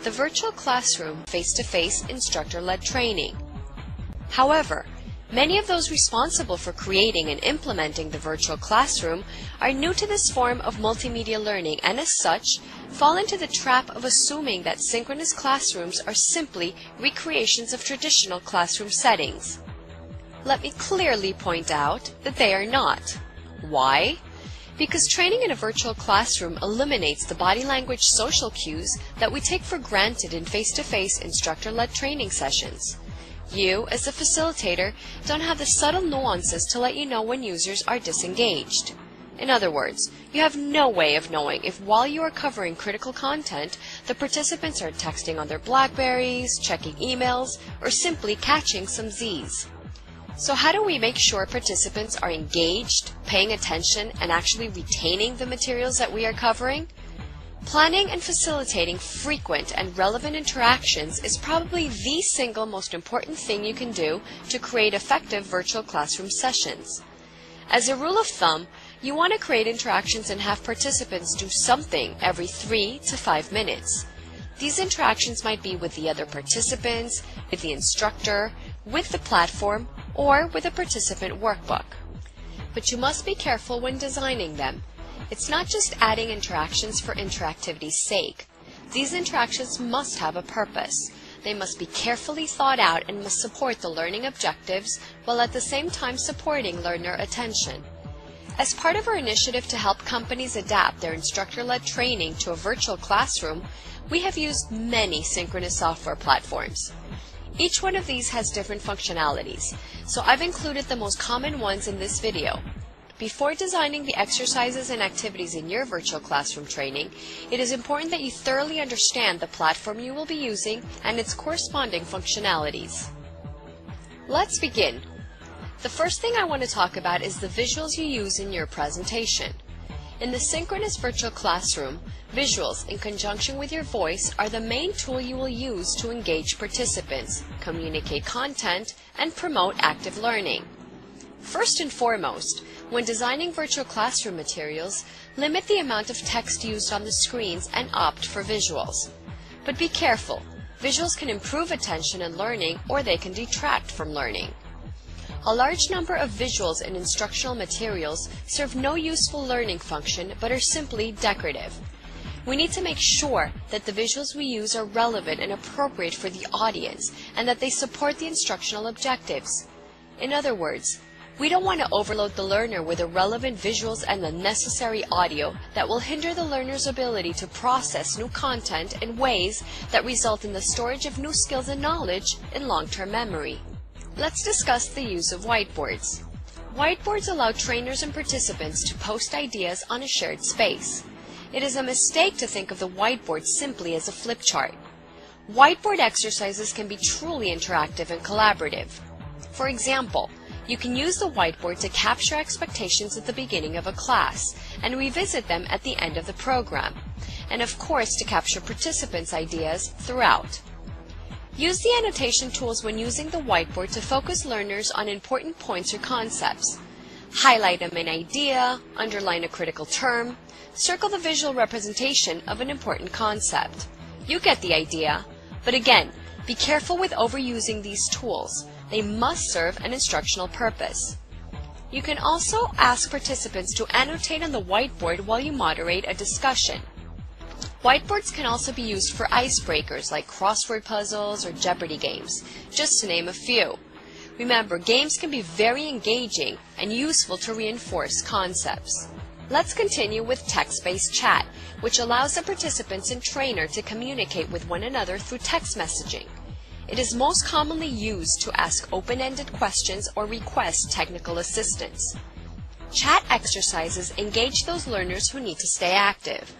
the virtual classroom face-to-face instructor-led training. However, many of those responsible for creating and implementing the virtual classroom are new to this form of multimedia learning and as such fall into the trap of assuming that synchronous classrooms are simply recreations of traditional classroom settings. Let me clearly point out that they are not. Why? Because training in a virtual classroom eliminates the body language social cues that we take for granted in face-to-face instructor-led training sessions. You, as a facilitator, don't have the subtle nuances to let you know when users are disengaged. In other words, you have no way of knowing if while you are covering critical content, the participants are texting on their BlackBerries, checking emails, or simply catching some Z's. So how do we make sure participants are engaged, paying attention, and actually retaining the materials that we are covering? Planning and facilitating frequent and relevant interactions is probably the single most important thing you can do to create effective virtual classroom sessions. As a rule of thumb, you want to create interactions and have participants do something every 3 to 5 minutes. These interactions might be with the other participants, with the instructor, with the platform, or with a participant workbook. But you must be careful when designing them. It's not just adding interactions for interactivity's sake. These interactions must have a purpose. They must be carefully thought out and must support the learning objectives while at the same time supporting learner attention. As part of our initiative to help companies adapt their instructor-led training to a virtual classroom, we have used many synchronous software platforms. Each one of these has different functionalities, so I've included the most common ones in this video. Before designing the exercises and activities in your virtual classroom training, it is important that you thoroughly understand the platform you will be using and its corresponding functionalities. Let's begin. The first thing I want to talk about is the visuals you use in your presentation. In the synchronous virtual classroom, visuals in conjunction with your voice are the main tool you will use to engage participants, communicate content, and promote active learning. First and foremost, when designing virtual classroom materials, limit the amount of text used on the screens and opt for visuals. But be careful, visuals can improve attention and learning or they can detract from learning. A large number of visuals in instructional materials serve no useful learning function but are simply decorative. We need to make sure that the visuals we use are relevant and appropriate for the audience and that they support the instructional objectives. In other words, we don't want to overload the learner with irrelevant visuals and unnecessary audio that will hinder the learner's ability to process new content in ways that result in the storage of new skills and knowledge in long-term memory. Let's discuss the use of whiteboards. Whiteboards allow trainers and participants to post ideas on a shared space. It is a mistake to think of the whiteboard simply as a flip chart. Whiteboard exercises can be truly interactive and collaborative. For example, you can use the whiteboard to capture expectations at the beginning of a class and revisit them at the end of the program, and of course to capture participants' ideas throughout. Use the annotation tools when using the whiteboard to focus learners on important points or concepts. Highlight an idea, underline a critical term, circle the visual representation of an important concept. You get the idea, but again, be careful with overusing these tools. They must serve an instructional purpose. You can also ask participants to annotate on the whiteboard while you moderate a discussion. Whiteboards can also be used for icebreakers like crossword puzzles or Jeopardy games, just to name a few. Remember, games can be very engaging and useful to reinforce concepts. Let's continue with text-based chat, which allows the participants and trainer to communicate with one another through text messaging. It is most commonly used to ask open-ended questions or request technical assistance. Chat exercises engage those learners who need to stay active.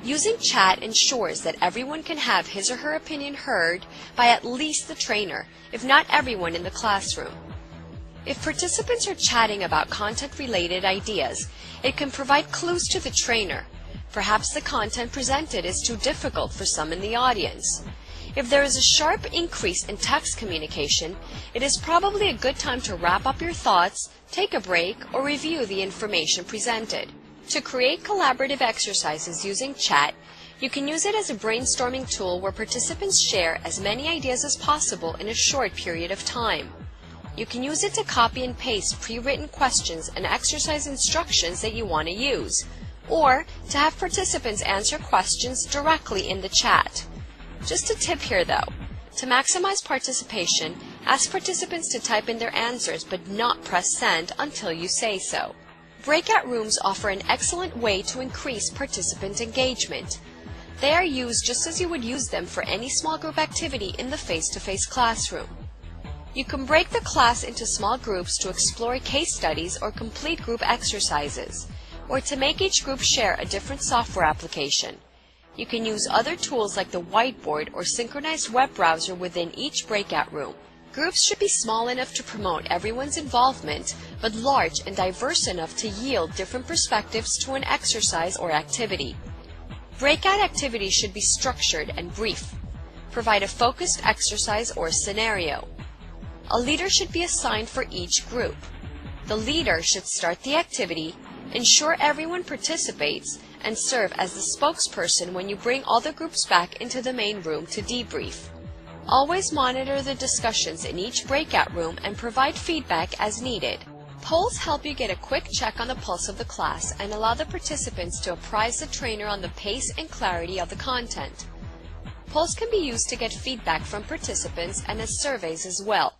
Using chat ensures that everyone can have his or her opinion heard by at least the trainer, if not everyone in the classroom. If participants are chatting about content-related ideas, it can provide clues to the trainer. Perhaps the content presented is too difficult for some in the audience. If there is a sharp increase in text communication, it is probably a good time to wrap up your thoughts, take a break, or review the information presented. To create collaborative exercises using chat, You can use it as a brainstorming tool where participants share as many ideas as possible in a short period of time. You can use it to copy and paste pre-written questions and exercise instructions that you want to use, or to have participants answer questions directly in the chat. Just a tip here though, to maximize participation, ask participants to type in their answers but not press send until you say so. Breakout rooms offer an excellent way to increase participant engagement. They are used just as you would use them for any small group activity in the face-to-face classroom. You can break the class into small groups to explore case studies or complete group exercises, or to make each group share a different software application. You can use other tools like the Whiteboard or synchronized web browser within each breakout room. Groups should be small enough to promote everyone's involvement, but large and diverse enough to yield different perspectives to an exercise or activity. Breakout activities should be structured and brief. Provide a focused exercise or scenario. A leader should be assigned for each group. The leader should start the activity, ensure everyone participates, and serve as the spokesperson when you bring all the groups back into the main room to debrief. Always monitor the discussions in each breakout room and provide feedback as needed. Polls help you get a quick check on the pulse of the class and allow the participants to apprise the trainer on the pace and clarity of the content. Polls can be used to get feedback from participants and as surveys as well.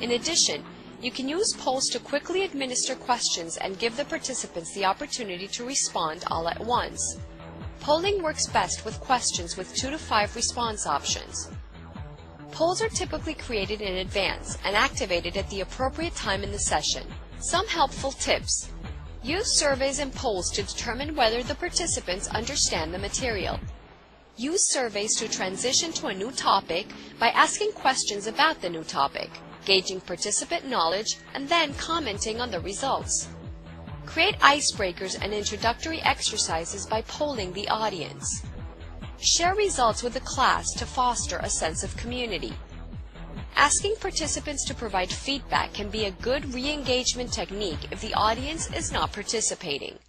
In addition, you can use polls to quickly administer questions and give the participants the opportunity to respond all at once. Polling works best with questions with 2 to 5 response options. Polls are typically created in advance and activated at the appropriate time in the session. Some helpful tips. Use surveys and polls to determine whether the participants understand the material. Use surveys to transition to a new topic by asking questions about the new topic, gauging participant knowledge, and then commenting on the results. Create icebreakers and introductory exercises by polling the audience. Share results with the class to foster a sense of community. Asking participants to provide feedback can be a good re-engagement technique if the audience is not participating.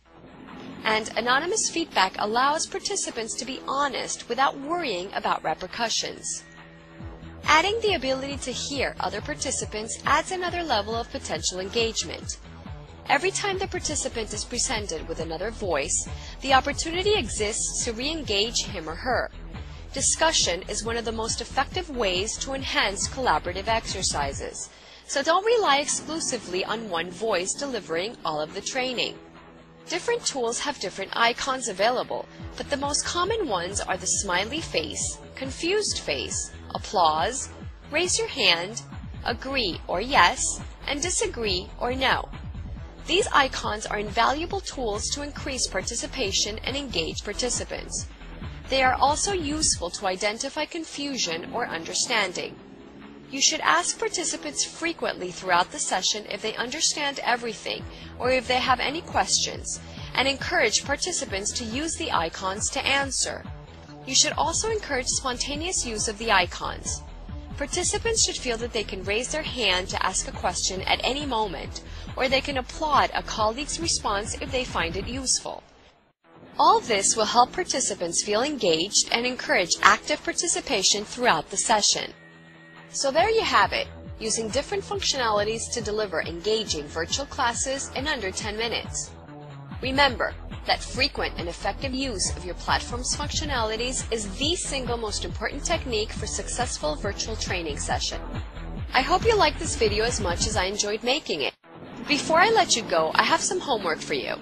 And anonymous feedback allows participants to be honest without worrying about repercussions. Adding the ability to hear other participants adds another level of potential engagement. Every time the participant is presented with another voice, the opportunity exists to re-engage him or her. Discussion is one of the most effective ways to enhance collaborative exercises, so don't rely exclusively on one voice delivering all of the training. Different tools have different icons available, but the most common ones are the smiley face, confused face, applause, raise your hand, agree or yes, and disagree or no. These icons are invaluable tools to increase participation and engage participants. They are also useful to identify confusion or understanding. You should ask participants frequently throughout the session if they understand everything or if they have any questions, and encourage participants to use the icons to answer. You should also encourage spontaneous use of the icons. Participants should feel that they can raise their hand to ask a question at any moment, or they can applaud a colleague's response if they find it useful. All this will help participants feel engaged and encourage active participation throughout the session. So there you have it, using different functionalities to deliver engaging virtual classes in under 10 minutes. Remember that frequent and effective use of your platform's functionalities is the single most important technique for successful virtual training session. I hope you liked this video as much as I enjoyed making it. Before I let you go, I have some homework for you.